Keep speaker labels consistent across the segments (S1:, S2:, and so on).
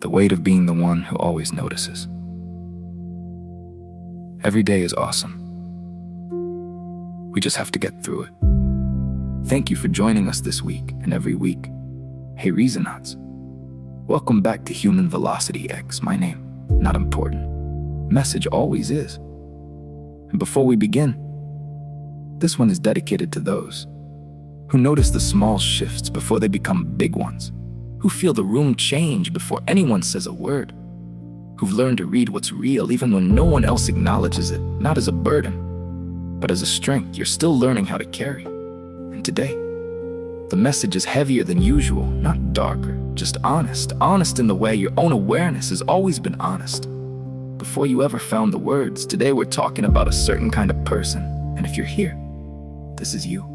S1: The weight of being the one who always notices. Every day is awesome. We just have to get through it. Thank you for joining us this week and every week. Hey Reasonauts. Welcome back to Human Velocity X. My name, not important. Message always is. And before we begin, this one is dedicated to those who notice the small shifts before they become big ones, who feel the room change before anyone says a word, who've learned to read what's real even when no one else acknowledges it, not as a burden, but as a strength you're still learning how to carry. And today, the message is heavier than usual, not darker, just honest. Honest in the way your own awareness has always been honest. Before you ever found the words, today we're talking about a certain kind of person. And if you're here, this is you.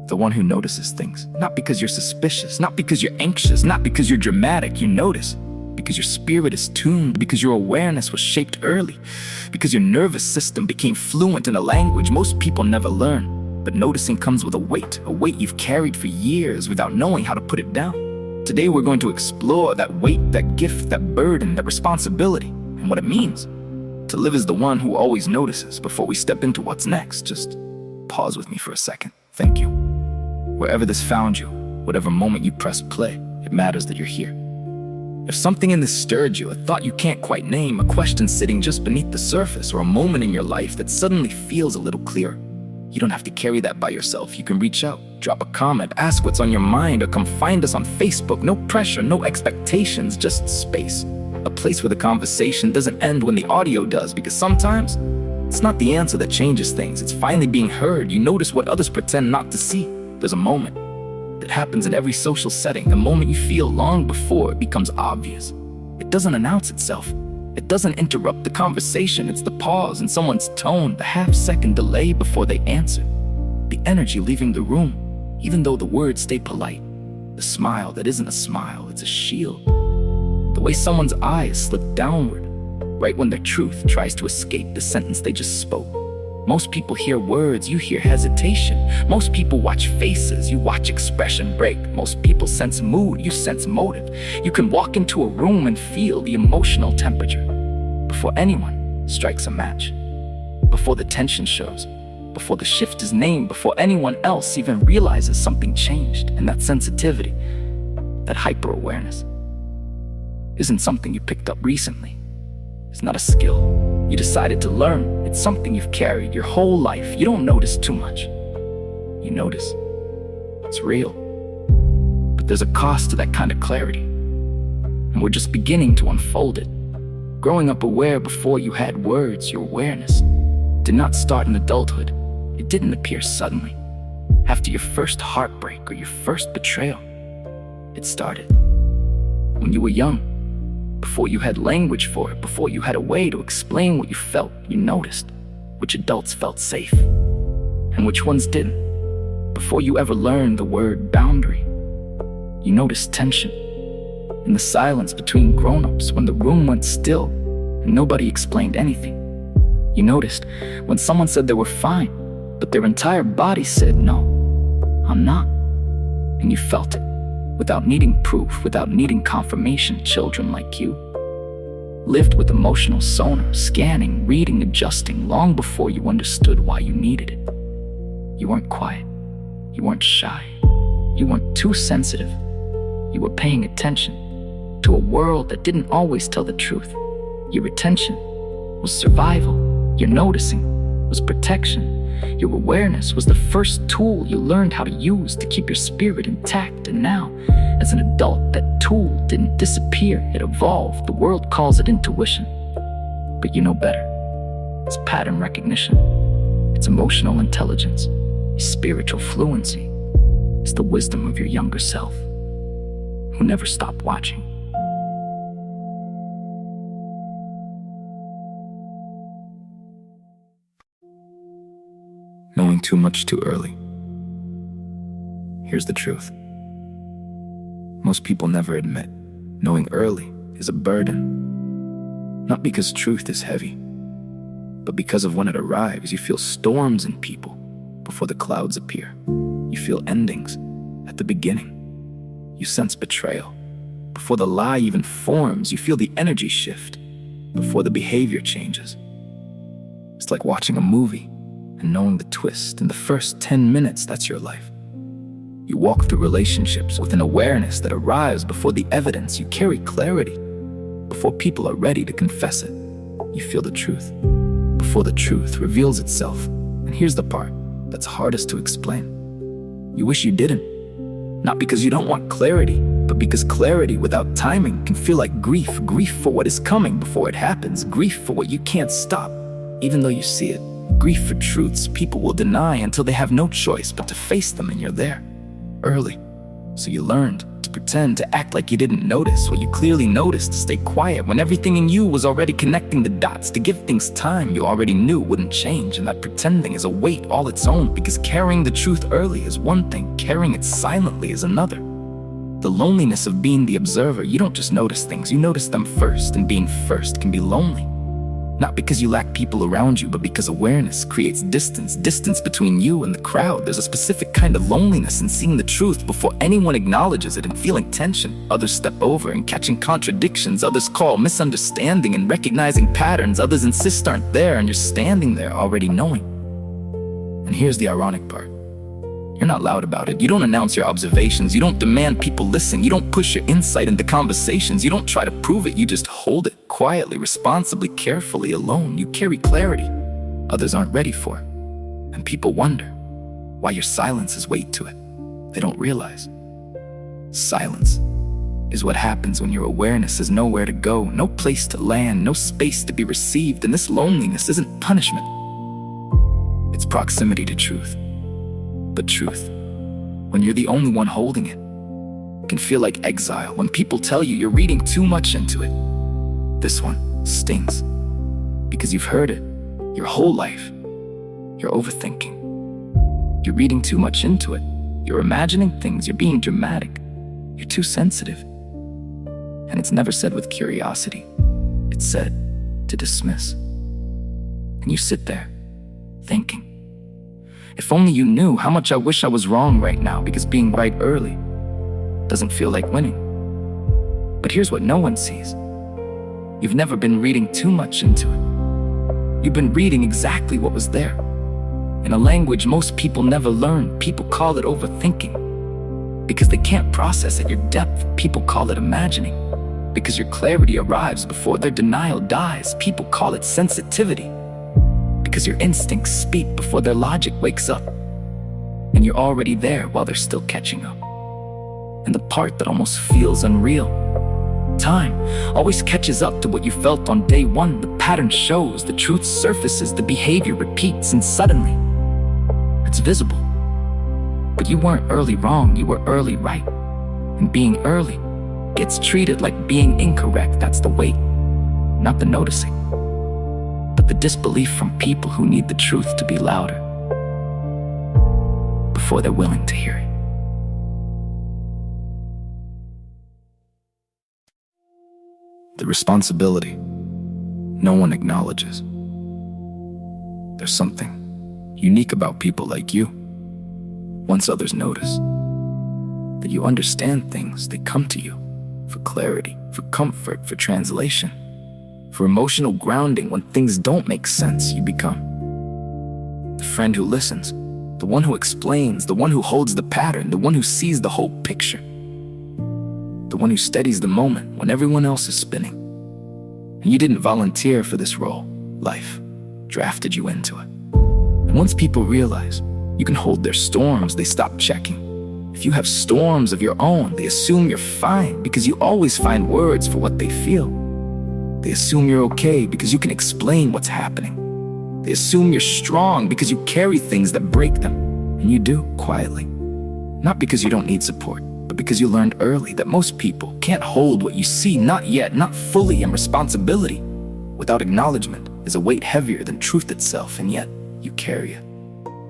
S1: The one who notices things, not because you're suspicious, not because you're anxious, not because you're dramatic. You notice because your spirit is tuned, because your awareness was shaped early, because your nervous system became fluent in a language most people never learn. But noticing comes with a weight you've carried for years without knowing how to put it down. Today we're going to explore that weight, that gift, that burden, that responsibility, and what it means to live as the one who always notices. Before we step into what's next, just pause with me for a second. Thank you. Wherever this found you, whatever moment you press play, it matters that you're here. If something in this stirred you, a thought you can't quite name, a question sitting just beneath the surface, or a moment in your life that suddenly feels a little clearer, you don't have to carry that by yourself. You can reach out, drop a comment, ask what's on your mind, or come find us on Facebook. No pressure, no expectations, just space. A place where the conversation doesn't end when the audio does, because sometimes it's not the answer that changes things, it's finally being heard. You notice what others pretend not to see. There's a moment that happens in every social setting, a moment you feel long before it becomes obvious. It doesn't announce itself. It doesn't interrupt the conversation. It's the pause in someone's tone, the half-second delay before they answer, the energy leaving the room, even though the words stay polite, the smile that isn't a smile, it's a shield, the way someone's eyes slip downward right when their truth tries to escape the sentence they just spoke. Most people hear words, you hear hesitation. Most people watch faces, you watch expression break. Most people sense mood, you sense motive. You can walk into a room and feel the emotional temperature before anyone strikes a match, before the tension shows, before the shift is named, before anyone else even realizes something changed. And that sensitivity, that hyper-awareness, isn't something you picked up recently. It's not a skill you decided to learn. It's something you've carried your whole life. You don't notice too much. You notice it's real. But there's a cost to that kind of clarity, and we're just beginning to unfold it. Growing up aware before you had words, your awareness did not start in adulthood. It didn't appear suddenly after your first heartbreak or your first betrayal. It started when you were young. Before you had language for it, before you had a way to explain what you felt. You noticed which adults felt safe and which ones didn't. Before you ever learned the word boundary, you noticed tension in the silence between grown-ups when the room went still and nobody explained anything. You noticed when someone said they were fine, but their entire body said, "No, I'm not." And you felt it. Without needing proof, without needing confirmation. Children like you lived with emotional sonar, scanning, reading, adjusting, long before you understood why you needed it. You weren't quiet. You weren't shy. You weren't too sensitive. You were paying attention to a world that didn't always tell the truth. Your attention was survival. Your noticing was protection. Your awareness was the first tool you learned how to use to keep your spirit intact. And now, as an adult, that tool didn't disappear, it evolved. The world calls it intuition, but you know better. It's pattern recognition. It's emotional intelligence. It's spiritual fluency. It's the wisdom of your younger self, who never stopped watching. Knowing too much too early. Here's the truth. Most people never admit knowing early is a burden. Not because truth is heavy, but because of when it arrives. You feel storms in people before the clouds appear. You feel endings at the beginning. You sense betrayal Before the lie even forms, you feel the energy shift. Before the behavior changes. It's like watching a movie and knowing the twist. In the first 10 minutes, that's your life. You walk through relationships with an awareness that arrives before the evidence. You carry clarity. Before people are ready to confess it, you feel the truth. Before the truth reveals itself. And here's the part that's hardest to explain. You wish you didn't. Not because you don't want clarity, but because clarity without timing can feel like grief. Grief for what is coming before it happens. Grief for what you can't stop, even though you see it. Grief for truths people will deny until they have no choice but to face them, and you're there. Early. So you learned to pretend, to act like you didn't notice what you clearly noticed, to stay quiet when everything in you was already connecting the dots, to give things time you already knew wouldn't change. And that pretending is a weight all its own, because carrying the truth early is one thing, carrying it silently is another. The loneliness of being the observer. You don't just notice things, you notice them first, and being first can be lonely. Not because you lack people around you, but because awareness creates distance. Distance between you and the crowd. There's a specific kind of loneliness in seeing the truth before anyone acknowledges it, and feeling tension. Others step over and catching contradictions. Others call misunderstanding and recognizing patterns. Others insist aren't there, and you're standing there already knowing. And here's the ironic part. You're not loud about it. You don't announce your observations. You don't demand people listen. You don't push your insight into conversations. You don't try to prove it. You just hold it quietly, responsibly, carefully, alone. You carry clarity others aren't ready for. And people wonder why your silence is weight to it. They don't realize. Silence is what happens when your awareness has nowhere to go, no place to land, no space to be received. And this loneliness isn't punishment. It's proximity to truth. But truth, when you're the only one holding it, can feel like exile. When people tell you you're reading too much into it, this one stings. Because you've heard it your whole life. You're overthinking. You're reading too much into it. You're imagining things. You're being dramatic. You're too sensitive. And it's never said with curiosity. It's said to dismiss. And you sit there, thinking, if only you knew how much I wish I was wrong right now, because being right early doesn't feel like winning. But here's what no one sees. You've never been reading too much into it. You've been reading exactly what was there. In a language most people never learn. People call it overthinking because they can't process at your depth. People call it imagining because your clarity arrives before their denial dies. People call it sensitivity because your instincts speak before their logic wakes up. And you're already there while they're still catching up. And the part that almost feels unreal, time always catches up to what you felt on day one. The pattern shows, the truth surfaces, the behavior repeats, and suddenly it's visible. But you weren't early wrong, you were early right. And being early gets treated like being incorrect. That's the weight, not the noticing, but the disbelief from people who need the truth to be louder before they're willing to hear it. The responsibility no one acknowledges. There's something unique about people like you. Once others notice that you understand things, they come to you for clarity, for comfort, for translation, for emotional grounding. When things don't make sense, you become the friend who listens, the one who explains, the one who holds the pattern, the one who sees the whole picture, the one who steadies the moment when everyone else is spinning. And you didn't volunteer for this role. Life drafted you into it. And once people realize you can hold their storms, they stop checking. If you have storms of your own, they assume you're fine because you always find words for what they feel. They assume you're okay because you can explain what's happening. They assume you're strong because you carry things that break them. And you do, quietly. Not because you don't need support, but because you learned early that most people can't hold what you see, not yet, not fully. And responsibility without acknowledgement is a weight heavier than truth itself, and yet you carry it.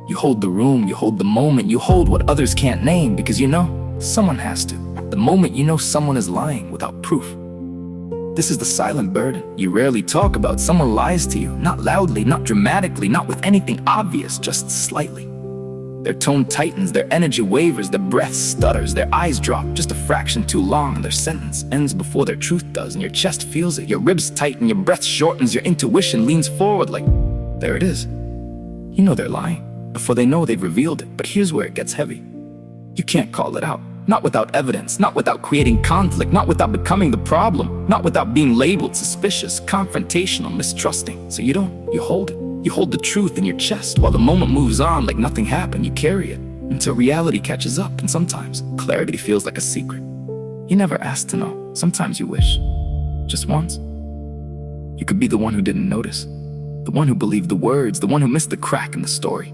S1: You hold the room, you hold the moment, you hold what others can't name because you know someone has to. The moment you know someone is lying without proof. This is the silent burden you rarely talk about. Someone lies to you, not loudly, not dramatically, not with anything obvious, just slightly. Their tone tightens, their energy wavers, their breath stutters, their eyes drop just a fraction too long, and their sentence ends before their truth does, and your chest feels it, your ribs tighten, your breath shortens, your intuition leans forward like, there it is. You know they're lying before they know they've revealed it, but here's where it gets heavy. You can't call it out. Not without evidence, not without creating conflict, not without becoming the problem, not without being labeled suspicious, confrontational, mistrusting. So you don't, you hold it. You hold the truth in your chest while the moment moves on like nothing happened. You carry it until reality catches up, and sometimes clarity feels like a secret. You never asked to know. Sometimes you wish. Just once. You could be the one who didn't notice, the one who believed the words, the one who missed the crack in the story.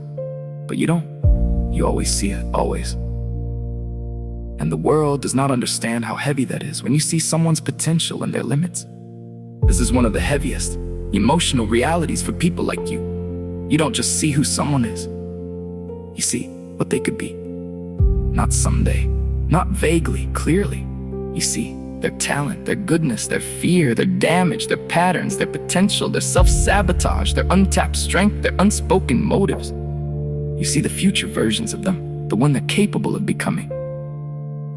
S1: But you don't. You always see it, always. And the world does not understand how heavy that is when you see someone's potential and their limits. This is one of the heaviest emotional realities for people like you. You don't just see who someone is. You see what they could be. Not someday, not vaguely, clearly. You see their talent, their goodness, their fear, their damage, their patterns, their potential, their self-sabotage, their untapped strength, their unspoken motives. You see the future versions of them, the one they're capable of becoming.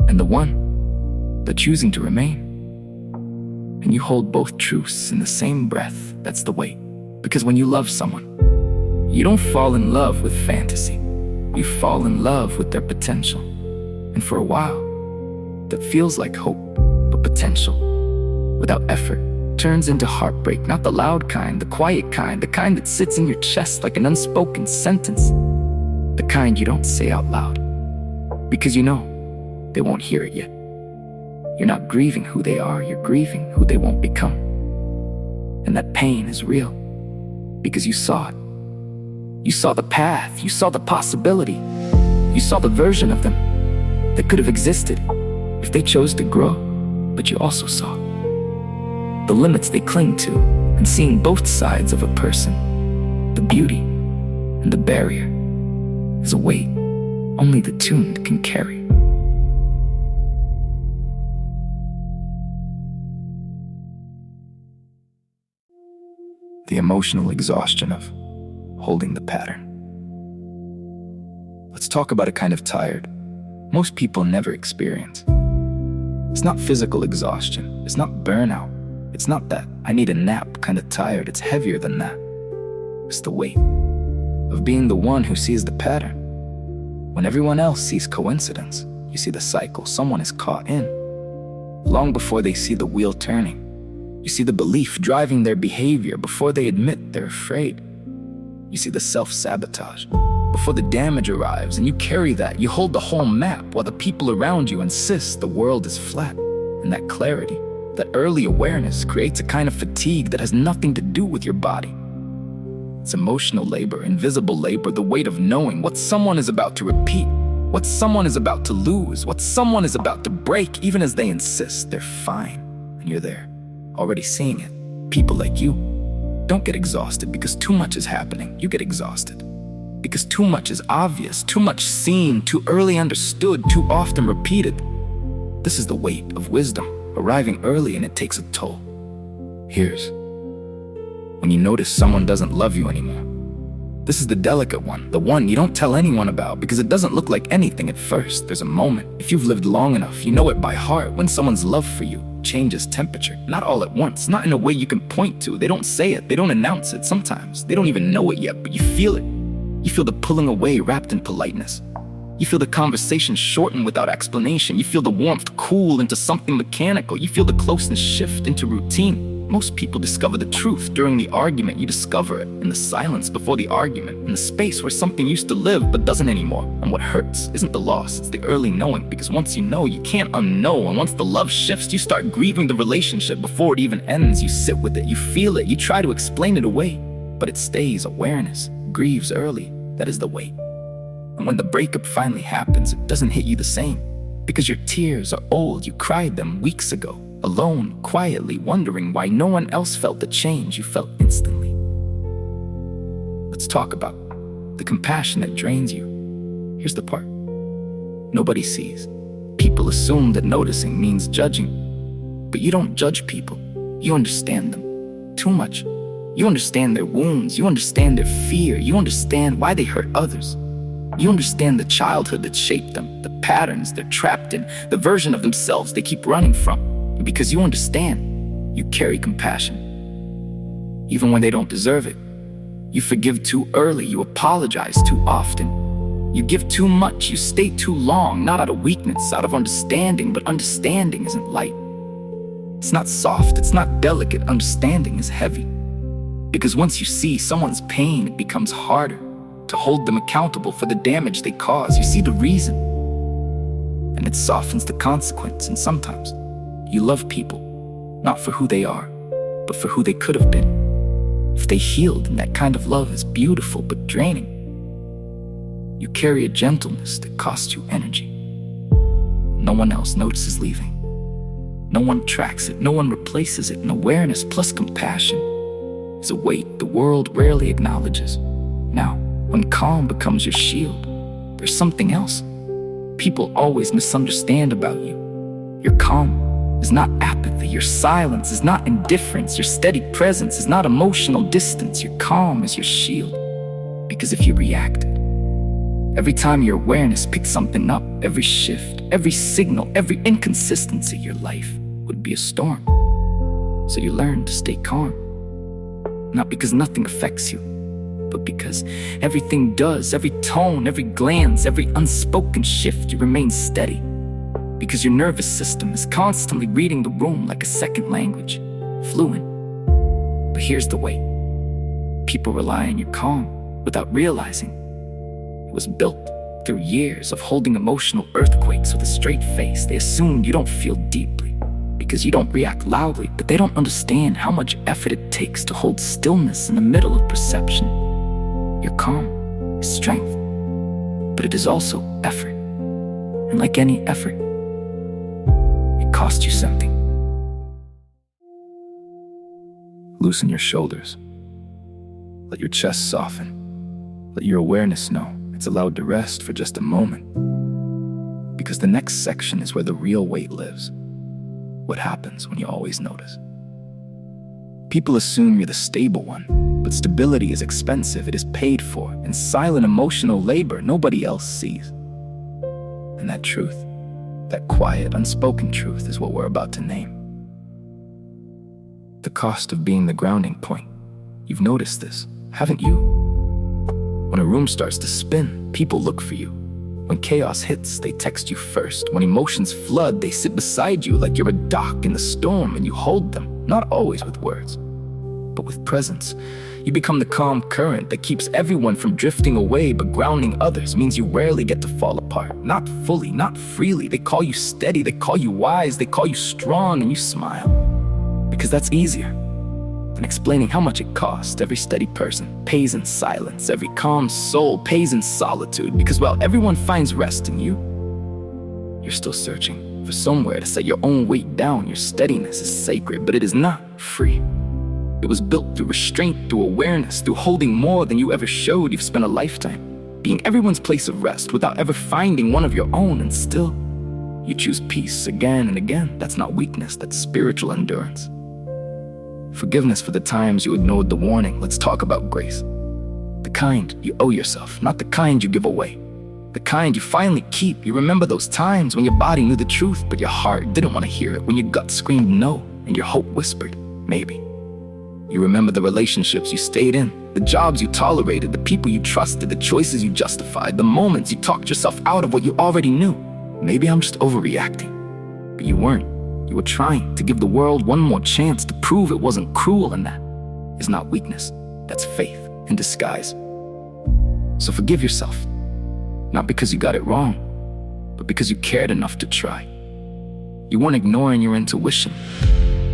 S1: And the one they're choosing to remain. And you hold both truths in the same breath. That's the weight. Because when you love someone, you don't fall in love with fantasy. You fall in love with their potential. And for a while, that feels like hope, but potential, without effort, turns into heartbreak. Not the loud kind, the quiet kind, the kind that sits in your chest like an unspoken sentence. The kind you don't say out loud. Because you know, they won't hear it yet. You're not grieving who they are, you're grieving who they won't become. And that pain is real, because you saw it. You saw the path, you saw the possibility. You saw the version of them that could have existed if they chose to grow. But you also saw the limits they cling to, and seeing both sides of a person, the beauty and the barrier, is a weight only the tuned can carry. The emotional exhaustion of holding the pattern. Let's talk about a kind of tired most people never experience. It's not physical exhaustion. It's not burnout. It's not that I need a nap kind of tired. It's heavier than that. It's the weight of being the one who sees the pattern when everyone else sees coincidence. You see the cycle someone is caught in long before they see the wheel turning. You see the belief driving their behavior before they admit they're afraid. You see the self-sabotage before the damage arrives, and you carry that. You hold the whole map while the people around you insist the world is flat. And that clarity, that early awareness, creates a kind of fatigue that has nothing to do with your body. It's emotional labor, invisible labor, the weight of knowing what someone is about to repeat, what someone is about to lose, what someone is about to break, even as they insist they're fine. And you're there, already seeing it. People like you don't get exhausted because too much is happening. You get exhausted because too much is obvious, too much seen, too early understood, too often repeated. This is the weight of wisdom, arriving early, and it takes a toll. Here's when you notice someone doesn't love you anymore. This is the delicate one, the one you don't tell anyone about because it doesn't look like anything at first. There's a moment, if you've lived long enough, you know it by heart, when someone's love for you changes temperature. Not all at once, not in a way you can point to. They don't say it, they don't announce it. Sometimes they don't even know it yet, but you feel it. You feel the pulling away wrapped in politeness. You feel the conversation shorten without explanation. You feel the warmth cool into something mechanical. You feel the closeness shift into routine. Most people discover the truth during the argument. You discover it in the silence before the argument, in the space where something used to live but doesn't anymore. And what hurts isn't the loss, it's the early knowing, because once you know, you can't unknow. And once the love shifts, you start grieving the relationship before it even ends. You sit with it, you feel it, you try to explain it away, but it stays. Awareness grieves early. That is the weight. And when the breakup finally happens, it doesn't hit you the same, because your tears are old. You cried them weeks ago, alone, quietly, wondering why no one else felt the change you felt instantly. Let's talk about the compassion that drains you. Here's the part nobody sees. People assume that noticing means judging, but you don't judge people. You understand them too much. You understand their wounds. You understand their fear. You understand why they hurt others. You understand the childhood that shaped them, the patterns they're trapped in, the version of themselves they keep running from. And because you understand, you carry compassion. Even when they don't deserve it. You forgive too early, you apologize too often. You give too much, you stay too long, not out of weakness, out of understanding, but understanding isn't light. It's not soft, it's not delicate, understanding is heavy. Because once you see someone's pain, it becomes harder to hold them accountable for the damage they cause. You see the reason, and it softens the consequence. And sometimes you love people, not for who they are, but for who they could have been. If they healed, and that kind of love is beautiful but draining. You carry a gentleness that costs you energy. No one else notices leaving. No one tracks it, no one replaces it. And awareness plus compassion is a weight the world rarely acknowledges. Now, when calm becomes your shield, there's something else people always misunderstand about you. Your calm is not apathy, your silence is not indifference, your steady presence is not emotional distance. Your calm is your shield. Because if you reacted, every time your awareness picked something up, every shift, every signal, every inconsistency, your life would be a storm. So you learn to stay calm, not because nothing affects you, but because everything does. Every tone, every glance, every unspoken shift, you remain steady. Because your nervous system is constantly reading the room like a second language, fluent. But here's the way. People rely on your calm without realizing it was built through years of holding emotional earthquakes with a straight face. They assume you don't feel deeply because you don't react loudly, but they don't understand how much effort it takes to hold stillness in the middle of perception. Your calm is strength, but it is also effort. And like any effort, it costs you something. Loosen your shoulders. Let your chest soften. Let your awareness know it's allowed to rest for just a moment. Because the next section is where the real weight lives. What happens when you always notice? People assume you're the stable one, but stability is expensive. It is paid for in silent emotional labor nobody else sees. And that truth, that quiet, unspoken truth, is what we're about to name. The cost of being the grounding point. You've noticed this, haven't you? When a room starts to spin, people look for you. When chaos hits, they text you first. When emotions flood, they sit beside you like you're a dock in the storm, and you hold them, not always with words, but with presence. You become the calm current that keeps everyone from drifting away, but grounding others means you rarely get to fall apart. Not fully, not freely. They call you steady, they call you wise, they call you strong, and you smile. Because that's easier than explaining how much it costs. Every steady person pays in silence. Every calm soul pays in solitude. Because while everyone finds rest in you, you're still searching for somewhere to set your own weight down. Your steadiness is sacred, but it is not free. It was built through restraint, through awareness, through holding more than you ever showed. You've spent a lifetime being everyone's place of rest without ever finding one of your own, and still you choose peace again and again. That's not weakness, that's spiritual endurance. Forgiveness for the times you ignored the warning. Let's talk about grace. The kind you owe yourself, not the kind you give away. The kind you finally keep. You remember those times when your body knew the truth, but your heart didn't want to hear it. When your gut screamed no, and your hope whispered, maybe. You remember the relationships you stayed in, the jobs you tolerated, the people you trusted, the choices you justified, the moments you talked yourself out of what you already knew. Maybe I'm just overreacting, but you weren't. You were trying to give the world one more chance to prove it wasn't cruel, and that is not weakness. That's faith in disguise. So forgive yourself, not because you got it wrong, but because you cared enough to try. You weren't ignoring your intuition.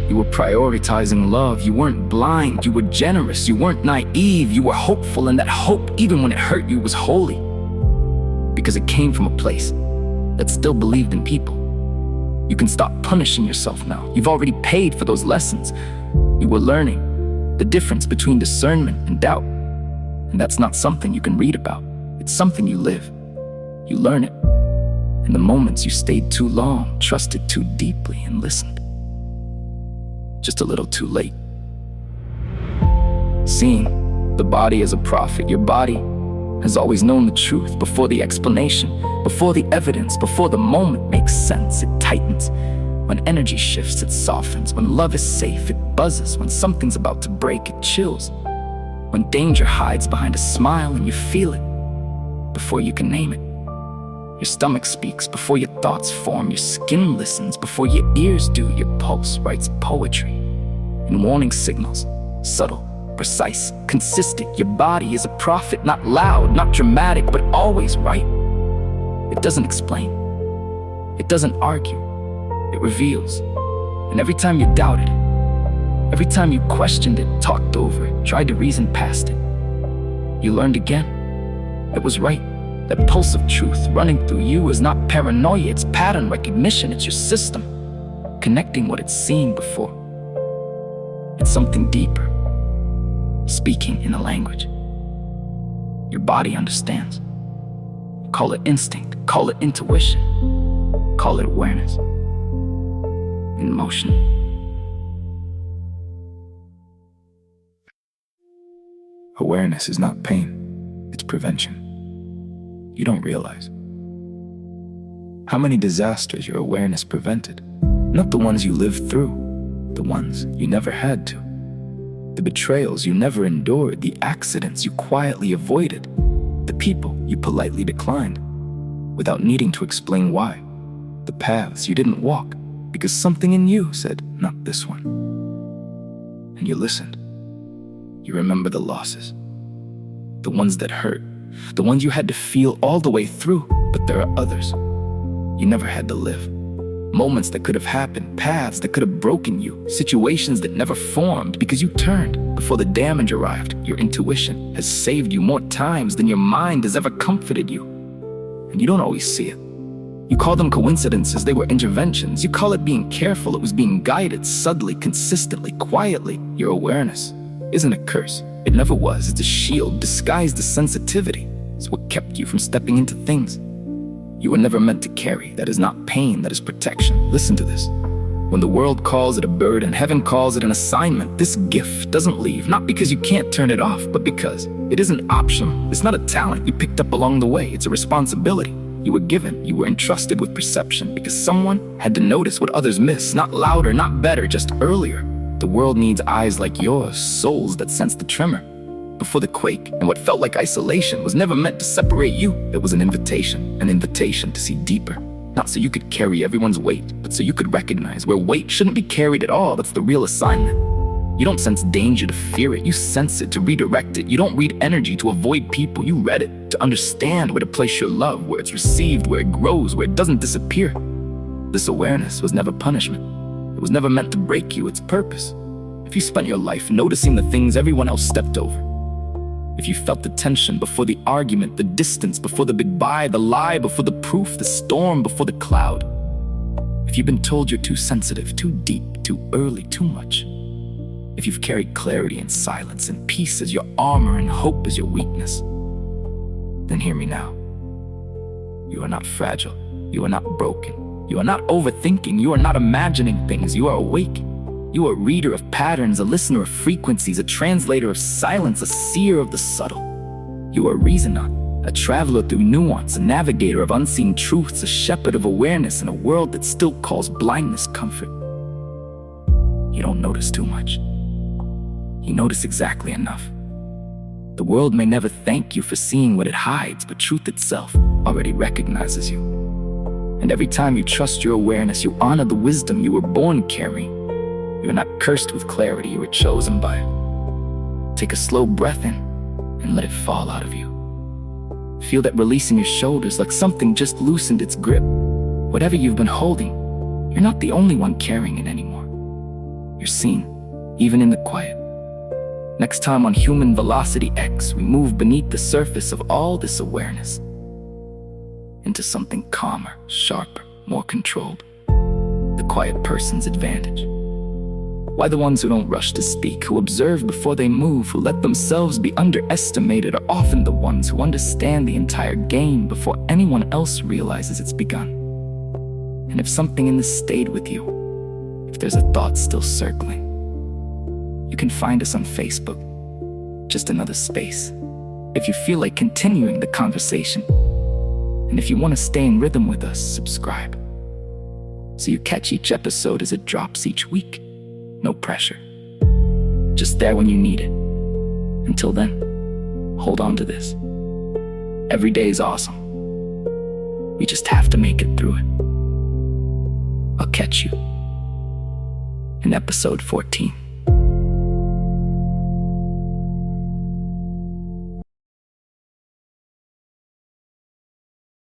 S1: You were prioritizing love. You weren't blind. You were generous. You weren't naive. You were hopeful, and that hope, even when it hurt you, was holy. Because it came from a place that still believed in people. You can stop punishing yourself now. You've already paid for those lessons. You were learning the difference between discernment and doubt. And that's not something you can read about. It's something you live. You learn it in the moments you stayed too long, trusted too deeply, and listened just a little too late. Seeing the body as a prophet. Your body has always known the truth before the explanation, before the evidence, before the moment makes sense. It tightens. When energy shifts, it softens. When love is safe, it buzzes. When something's about to break, it chills. When danger hides behind a smile and you feel it before you can name it. Your stomach speaks before your thoughts form. Your skin listens before your ears do. Your pulse writes poetry in warning signals, subtle, precise, consistent. Your body is a prophet, not loud, not dramatic, but always right. It doesn't explain. It doesn't argue. It reveals. And every time you doubted it, every time you questioned it, talked over it, tried to reason past it, you learned again. It was right. That pulse of truth running through you is not paranoia, it's pattern recognition. It's your system connecting what it's seen before. It's something deeper, speaking in a language your body understands. Call it instinct, call it intuition, call it awareness in motion. Awareness is not pain, it's prevention. You don't realize how many disasters your awareness prevented. Not the ones you lived through, the ones you never had to. The betrayals you never endured, the accidents you quietly avoided, the people you politely declined without needing to explain why. The paths you didn't walk because something in you said, not this one. And you listened. You remember the losses, the ones that hurt, the ones you had to feel all the way through. But there are others you never had to live. Moments that could have happened, paths that could have broken you, situations that never formed because you turned before the damage arrived. Your intuition has saved you more times than your mind has ever comforted you. And you don't always see it. You call them coincidences, they were interventions. You call it being careful, it was being guided subtly, consistently, quietly. Your awareness isn't a curse. It never was. It's a shield disguised as sensitivity. It's what kept you from stepping into things you were never meant to carry. That is not pain, that is protection. Listen to this. When the world calls it a burden, heaven calls it an assignment. This gift doesn't leave, not because you can't turn it off, but because it isn't optional. It's not a talent you picked up along the way. It's a responsibility you were given. You were entrusted with perception because someone had to notice what others miss. Not louder, not better, just earlier. The world needs eyes like yours, souls that sense the tremor before the quake. And what felt like isolation was never meant to separate you. It was an invitation to see deeper. Not so you could carry everyone's weight, but so you could recognize where weight shouldn't be carried at all. That's the real assignment. You don't sense danger to fear it. You sense it to redirect it. You don't read energy to avoid people. You read it to understand where to place your love, where it's received, where it grows, where it doesn't disappear. This awareness was never punishment. It was never meant to break you. It's purpose. If you spent your life noticing the things everyone else stepped over, if you felt the tension before the argument, the distance before the big buy, the lie before the proof, the storm before the cloud, if you've been told you're too sensitive, too deep, too early, too much, if you've carried clarity and silence and peace as your armor and hope as your weakness, then hear me now. You are not fragile. You are not broken. You are not overthinking. You are not imagining things. You are awake. You are a reader of patterns, a listener of frequencies, a translator of silence, a seer of the subtle. You are a reasoner, a traveler through nuance, a navigator of unseen truths, a shepherd of awareness in a world that still calls blindness comfort. You don't notice too much. You notice exactly enough. The world may never thank you for seeing what it hides, but truth itself already recognizes you. And every time you trust your awareness, you honor the wisdom you were born carrying. You are not cursed with clarity, you were chosen by it. Take a slow breath in and let it fall out of you. Feel that release in your shoulders, like something just loosened its grip. Whatever you've been holding, you're not the only one carrying it anymore. You're seen, even in the quiet. Next time on Human Velocity X, we move beneath the surface of all this awareness into something calmer, sharper, more controlled. The quiet person's advantage. Why the ones who don't rush to speak, who observe before they move, who let themselves be underestimated, are often the ones who understand the entire game before anyone else realizes it's begun. And if something in this stayed with you, if there's a thought still circling, you can find us on Facebook, just another space, if you feel like continuing the conversation. And if you want to stay in rhythm with us, subscribe, so you catch each episode as it drops each week. No pressure. Just there when you need it. Until then, hold on to this. Every day is awesome. We just have to make it through it. I'll catch you in episode 14.